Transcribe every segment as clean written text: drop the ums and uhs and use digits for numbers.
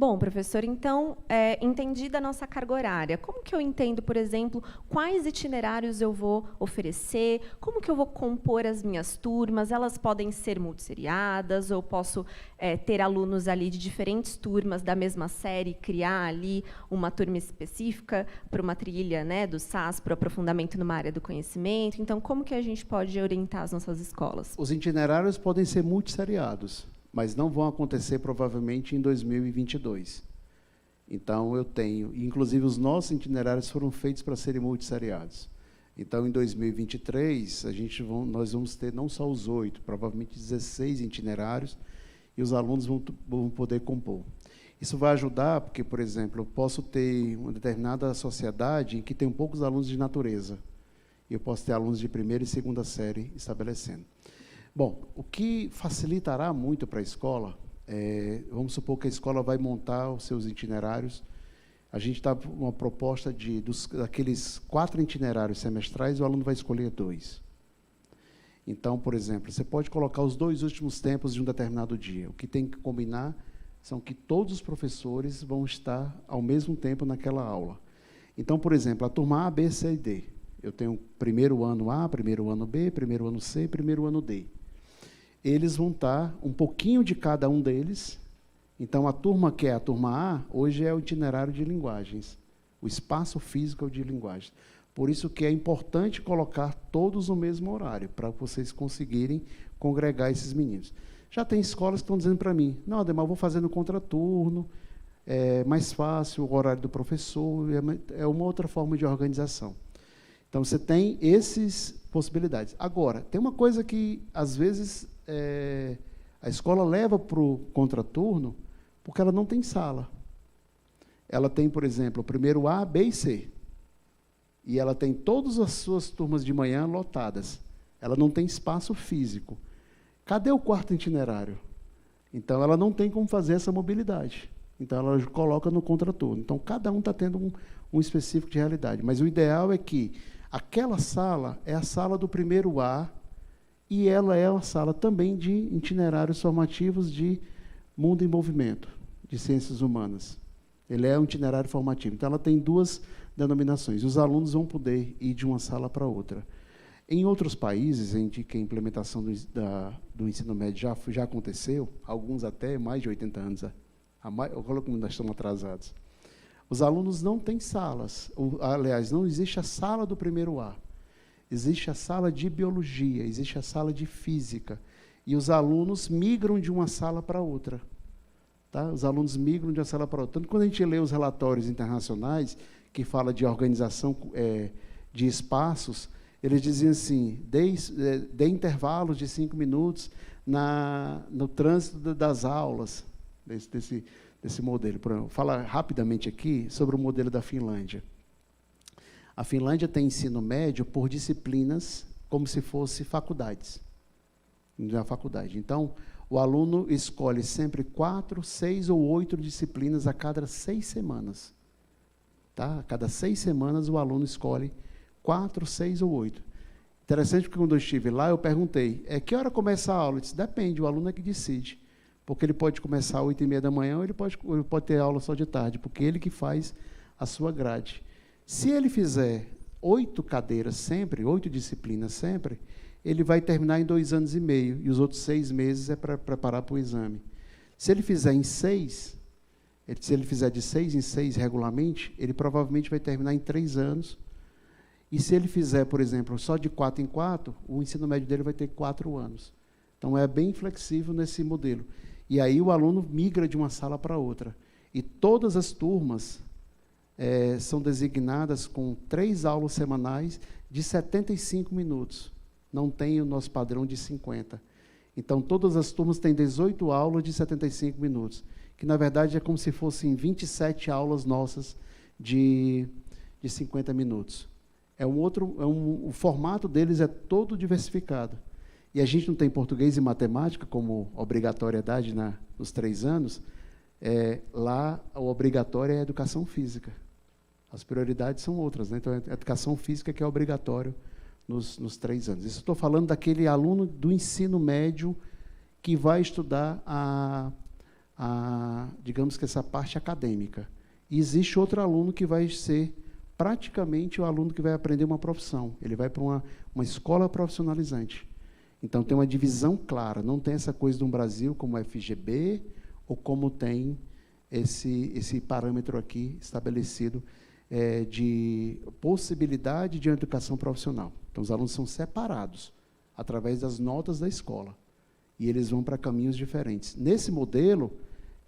Bom, professor, então, entendida a nossa carga horária, como que eu entendo, por exemplo, quais itinerários eu vou oferecer, como que eu vou compor as minhas turmas, elas podem ser multisseriadas, ou posso ter alunos ali de diferentes turmas da mesma série, criar ali uma turma específica para uma trilha, né, do SAS, para o aprofundamento numa área do conhecimento. Então, como que a gente pode orientar as nossas escolas? Os itinerários podem ser multisseriados, mas não vão acontecer provavelmente em 2022. Então, eu tenho, inclusive os nossos itinerários foram feitos para serem multisseriados. Então, em 2023, nós vamos ter não só os 8, provavelmente 16 itinerários, e os alunos vão poder compor. Isso vai ajudar, porque, por exemplo, eu posso ter uma determinada sociedade em que tem poucos alunos de natureza, e eu posso ter alunos de primeira e segunda série estabelecendo. Bom, o que facilitará muito para a escola, vamos supor que a escola vai montar os seus itinerários. A gente está com uma proposta daqueles 4 itinerários semestrais, o aluno vai escolher 2. Então, por exemplo, você pode colocar os 2 últimos tempos de um determinado dia. O que tem que combinar são que todos os professores vão estar ao mesmo tempo naquela aula. Então, por exemplo, a turma A, B, C e D. Eu tenho primeiro ano A, primeiro ano B, primeiro ano C, primeiro ano D. Eles vão estar um pouquinho de cada um deles. Então, a turma que é a turma A, hoje é o itinerário de linguagens, o espaço físico de linguagens. Por isso que é importante colocar todos no mesmo horário, para vocês conseguirem congregar esses meninos. Já tem escolas que estão dizendo para mim, não, Ademar, eu vou fazer no contraturno, é mais fácil, o horário do professor, é uma outra forma de organização. Então, você tem essas possibilidades. Agora, tem uma coisa que, às vezes, a escola leva para o contraturno porque ela não tem sala. Ela tem, por exemplo, o primeiro A, B e C. E ela tem todas as suas turmas de manhã lotadas. Ela não tem espaço físico. Cadê o quarto itinerário? Então, ela não tem como fazer essa mobilidade. Então, ela coloca no contraturno. Então, cada um está tendo um específico de realidade. Mas o ideal é que aquela sala é a sala do primeiro A, e ela é uma sala também de itinerários formativos de mundo em movimento, de ciências humanas. Ele é um itinerário formativo. Então, ela tem 2 denominações. Os alunos vão poder ir de uma sala para outra. Em outros países, em que a implementação do ensino médio já aconteceu, alguns até mais de 80 anos, olha como nós estamos atrasados. Os alunos não têm salas. Aliás, não existe a sala do primeiro A. Existe a sala de biologia, existe a sala de física. E os alunos migram de uma sala para outra. Tá? Os alunos migram de uma sala para outra. Tanto quando a gente lê os relatórios internacionais, que fala de organização de espaços, eles dizem assim, dê intervalos de 5 minutos no trânsito das aulas, desse modelo. Vou falar rapidamente aqui sobre o modelo da Finlândia. A Finlândia tem ensino médio por disciplinas, como se fosse faculdades. Na faculdade. Então, o aluno escolhe sempre 4, 6 ou 8 disciplinas a cada 6 semanas. Tá? A cada 6 semanas, o aluno escolhe 4, 6 ou 8. Interessante, porque quando eu estive lá, eu perguntei, que hora começa a aula? Ele disse, depende, o aluno é que decide. Porque ele pode começar às 8h30 da manhã, ou ele pode ter aula só de tarde, porque ele que faz a sua grade. Se ele fizer 8 cadeiras sempre, 8 disciplinas sempre, ele vai terminar em 2 anos e meio, e os outros 6 meses é para preparar para o exame. Se ele fizer em 6, se ele fizer de 6 em 6 regularmente, ele provavelmente vai terminar em 3 anos. E se ele fizer, por exemplo, só de 4 em 4, o ensino médio dele vai ter 4 anos. Então, é bem flexível nesse modelo. E aí o aluno migra de uma sala para outra. E todas as turmas são designadas com 3 aulas semanais de 75 minutos. Não tem o nosso padrão de 50. Então, todas as turmas têm 18 aulas de 75 minutos, que, na verdade, é como se fossem 27 aulas nossas de 50 minutos. O formato deles é todo diversificado. E a gente não tem português e matemática como obrigatoriedade nos 3 anos. Lá, o obrigatório é a educação física. As prioridades são outras, né? Então, a educação física que é obrigatório nos 3 anos. Isso estou falando daquele aluno do ensino médio que vai estudar a digamos que essa parte acadêmica. E existe outro aluno que vai ser praticamente o aluno que vai aprender uma profissão. Ele vai para uma escola profissionalizante. Então, tem uma divisão clara. Não tem essa coisa no Brasil como o FGB ou como tem esse parâmetro aqui estabelecido de possibilidade de educação profissional. Então, os alunos são separados através das notas da escola. E eles vão para caminhos diferentes. Nesse modelo,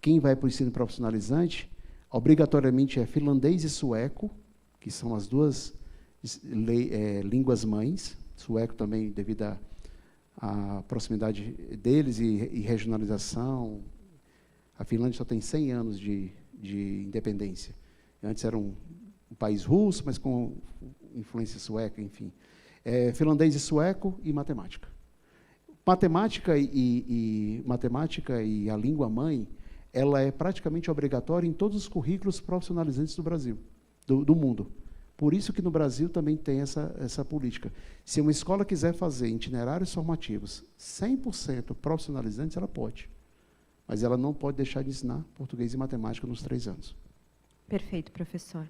quem vai para o ensino profissionalizante, obrigatoriamente é finlandês e sueco, que são as duas línguas mães, sueco também devido à proximidade deles e regionalização. A Finlândia só tem 100 anos de independência. Antes era um país russo, mas com influência sueca, enfim. Finlandês e sueco e matemática. Matemática e a língua mãe, ela é praticamente obrigatória em todos os currículos profissionalizantes do Brasil, do mundo. Por isso que no Brasil também tem essa política. Se uma escola quiser fazer itinerários formativos 100% profissionalizantes, ela pode. Mas ela não pode deixar de ensinar português e matemática nos 3 anos. Perfeito, professor.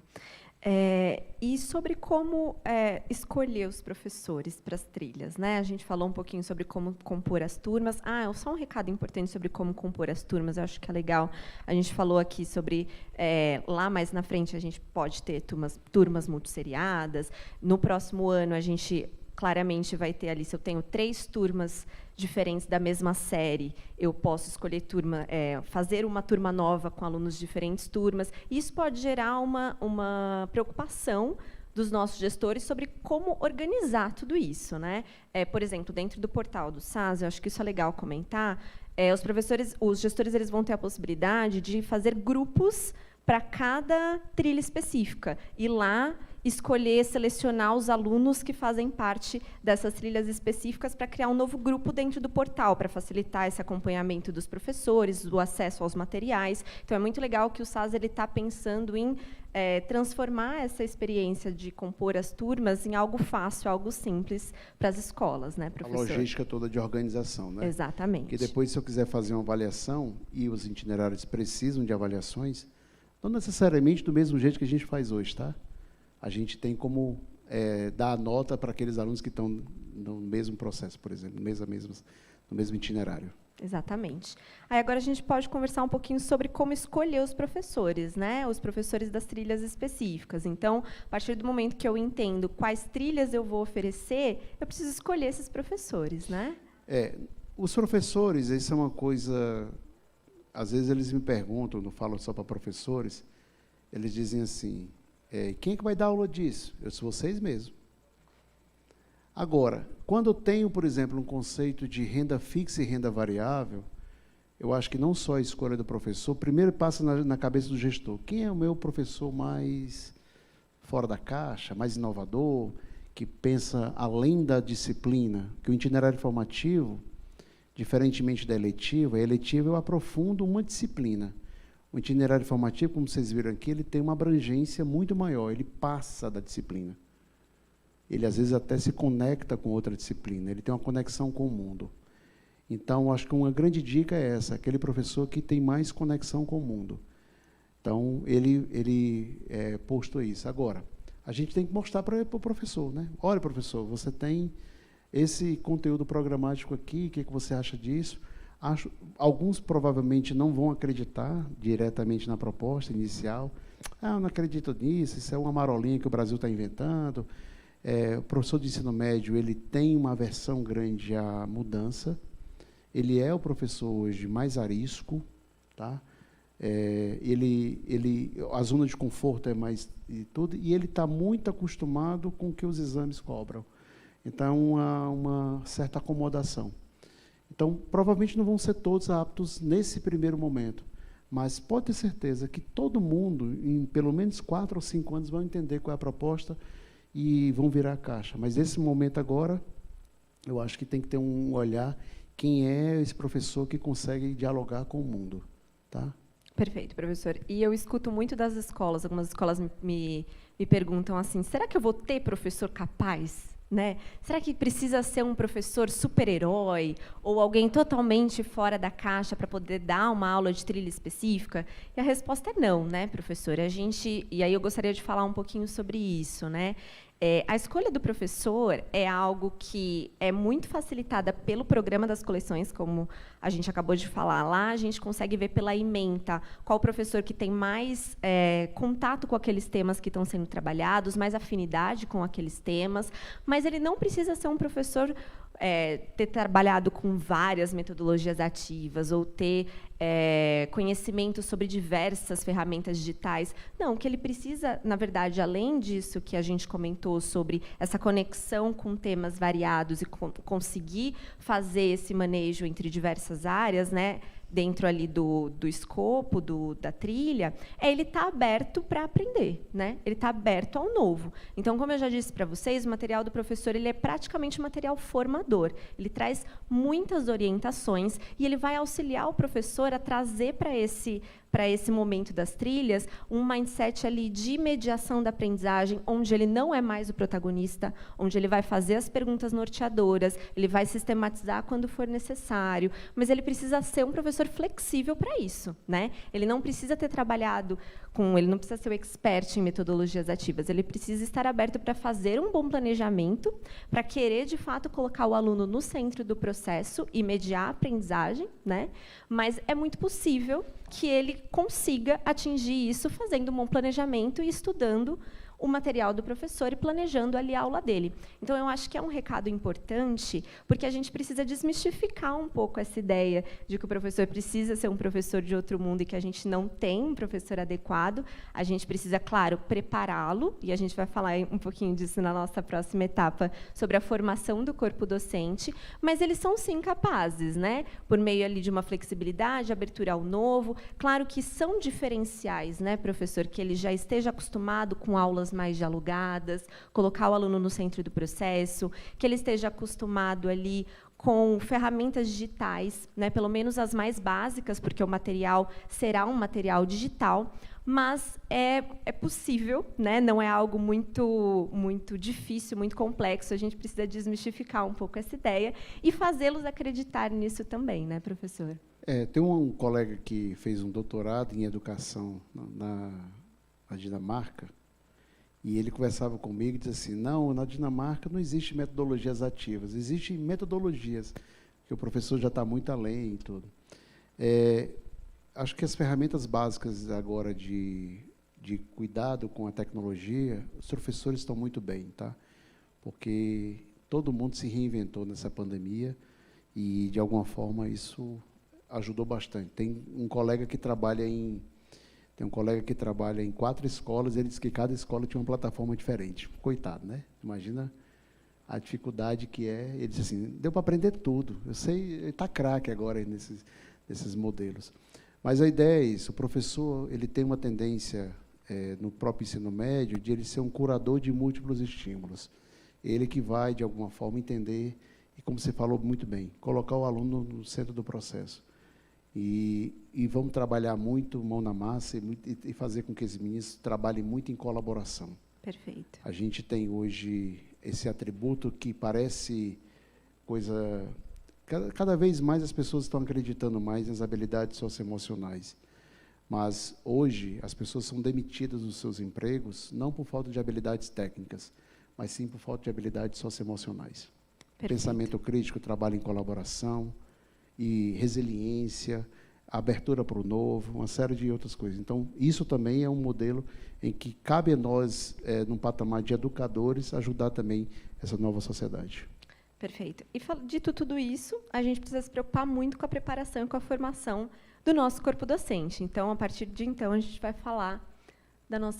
E sobre como escolher os professores para as trilhas, né? A gente falou um pouquinho sobre como compor as turmas. Só um recado importante sobre como compor as turmas, eu acho que é legal. A gente falou aqui sobre, lá mais na frente, a gente pode ter turmas multisseriadas. No próximo ano, a gente claramente vai ter ali, se eu tenho 3 turmas diferentes da mesma série, eu posso escolher fazer uma turma nova com alunos de diferentes turmas. Isso pode gerar uma preocupação dos nossos gestores sobre como organizar tudo isso, né? Por exemplo, dentro do portal do SAS, eu acho que isso é legal comentar, os gestores eles vão ter a possibilidade de fazer grupos para cada trilha específica. E lá selecionar os alunos que fazem parte dessas trilhas específicas para criar um novo grupo dentro do portal, para facilitar esse acompanhamento dos professores, o acesso aos materiais. Então, é muito legal que o SAS está pensando em transformar essa experiência de compor as turmas em algo fácil, algo simples para as escolas, né, professor? A logística toda de organização, né? Exatamente. Porque depois, se eu quiser fazer uma avaliação, e os itinerários precisam de avaliações, não necessariamente do mesmo jeito que a gente faz hoje, tá? A gente tem como dar a nota para aqueles alunos que estão no mesmo processo, por exemplo, no mesmo itinerário. Exatamente. Aí agora a gente pode conversar um pouquinho sobre como escolher os professores, né? Os professores das trilhas específicas. Então, a partir do momento que eu entendo quais trilhas eu vou oferecer, eu preciso escolher esses professores, né? Os professores, isso é uma coisa... Às vezes eles me perguntam, não falo só para professores, eles dizem assim, quem é que vai dar aula disso? Eu sou vocês mesmos. Agora, quando eu tenho, por exemplo, um conceito de renda fixa e renda variável, eu acho que não só a escolha do professor, primeiro passa na cabeça do gestor. Quem é o meu professor mais fora da caixa, mais inovador, que pensa além da disciplina? Que o itinerário formativo, diferentemente da eletiva, a eletiva eu aprofundo uma disciplina. O itinerário formativo, como vocês viram aqui, ele tem uma abrangência muito maior, ele passa da disciplina. Ele, às vezes, até se conecta com outra disciplina, ele tem uma conexão com o mundo. Então, acho que uma grande dica é essa, aquele professor que tem mais conexão com o mundo. Então, ele posto isso. Agora, a gente tem que mostrar para o professor, né? Olha, professor, você tem esse conteúdo programático aqui, o que você acha disso? Alguns provavelmente não vão acreditar diretamente na proposta inicial. Eu não acredito nisso, isso é uma marolinha que o Brasil está inventando. O professor de ensino médio ele tem uma aversão grande à mudança. Ele é o professor hoje mais arisco, tá? A zona de conforto é mais e tudo, e ele está muito acostumado com o que os exames cobram. Então, há uma certa acomodação. Então, provavelmente não vão ser todos aptos nesse primeiro momento, mas pode ter certeza que todo mundo, em pelo menos 4 ou 5 anos, vão entender qual é a proposta e vão virar a caixa. Mas nesse momento agora, eu acho que tem que ter um olhar quem é esse professor que consegue dialogar com o mundo, tá? Perfeito, professor. E eu escuto muito das escolas, algumas escolas me perguntam assim, será que eu vou ter professor capaz Né? Será que precisa ser um professor super-herói ou alguém totalmente fora da caixa para poder dar uma aula de trilha específica? E a resposta é não, né, professora? E aí eu gostaria de falar um pouquinho sobre isso, né? A escolha do professor é algo que é muito facilitada pelo programa das coleções, como a gente acabou de falar. Lá a gente consegue ver pela ementa qual professor que tem mais contato com aqueles temas que estão sendo trabalhados, mais afinidade com aqueles temas, mas ele não precisa ser um professor ter trabalhado com várias metodologias ativas ou ter conhecimento sobre diversas ferramentas digitais. Não, o que ele precisa, na verdade, além disso que a gente comentou sobre essa conexão com temas variados e conseguir fazer esse manejo entre diversas áreas, né, dentro ali do escopo da trilha, ele está aberto para aprender, né? Ele está aberto ao novo. Então, como eu já disse para vocês, o material do professor ele é praticamente um material formador. Ele traz muitas orientações e ele vai auxiliar o professor a trazer para esse momento das trilhas um mindset ali de mediação da aprendizagem, onde ele não é mais o protagonista, onde ele vai fazer as perguntas norteadoras, ele vai sistematizar quando for necessário, mas ele precisa ser um professor flexível para isso, né? Ele não precisa ter trabalhado ele não precisa ser o expert em metodologias ativas, ele precisa estar aberto para fazer um bom planejamento, para querer, de fato, colocar o aluno no centro do processo e mediar a aprendizagem, né? Mas é muito possível que ele consiga atingir isso fazendo um bom planejamento e estudando o material do professor e planejando ali a aula dele. Então, eu acho que é um recado importante, porque a gente precisa desmistificar um pouco essa ideia de que o professor precisa ser um professor de outro mundo e que a gente não tem um professor adequado. A gente precisa, claro, prepará-lo, e a gente vai falar um pouquinho disso na nossa próxima etapa, sobre a formação do corpo docente, mas eles são, sim, capazes, né? Por meio ali de uma flexibilidade, abertura ao novo. Claro que são diferenciais, né, professor, que ele já esteja acostumado com aulas mais dialogadas, colocar o aluno no centro do processo, que ele esteja acostumado ali com ferramentas digitais, né, pelo menos as mais básicas, porque o material será um material digital, mas é possível, né, não é algo muito difícil, muito complexo, a gente precisa desmistificar um pouco essa ideia e fazê-los acreditar nisso também, né, professor? Tem um colega que fez um doutorado em educação na Dinamarca, e ele conversava comigo e dizia assim, não, na Dinamarca não existe metodologias ativas, existem metodologias, que o professor já está muito além e tudo. Acho que as ferramentas básicas agora de cuidado com a tecnologia, os professores estão muito bem, tá? Porque todo mundo se reinventou nessa pandemia e, de alguma forma, isso ajudou bastante. Tem um colega que trabalha em 4 escolas, ele disse que cada escola tinha uma plataforma diferente. Coitado, né? Imagina a dificuldade que é. Ele disse assim, deu para aprender tudo. Eu sei, ele está craque agora nesses modelos. Mas a ideia é isso, o professor ele tem uma tendência, no próprio ensino médio, de ele ser um curador de múltiplos estímulos. Ele que vai, de alguma forma, entender, e como você falou muito bem, colocar o aluno no centro do processo. E vamos trabalhar muito, mão na massa, e fazer com que esses meninos trabalhem muito em colaboração. Perfeito. A gente tem hoje esse atributo que parece coisa... Cada vez mais as pessoas estão acreditando mais nas habilidades socioemocionais. Mas, hoje, as pessoas são demitidas dos seus empregos, não por falta de habilidades técnicas, mas sim por falta de habilidades socioemocionais. Perfeito. Pensamento crítico, trabalho em colaboração, e resiliência, abertura para o novo, uma série de outras coisas. Então, isso também é um modelo em que cabe a nós, num patamar de educadores, ajudar também essa nova sociedade. Perfeito. E, dito tudo isso, a gente precisa se preocupar muito com a preparação e com a formação do nosso corpo docente. Então, a partir de então, a gente vai falar da nossa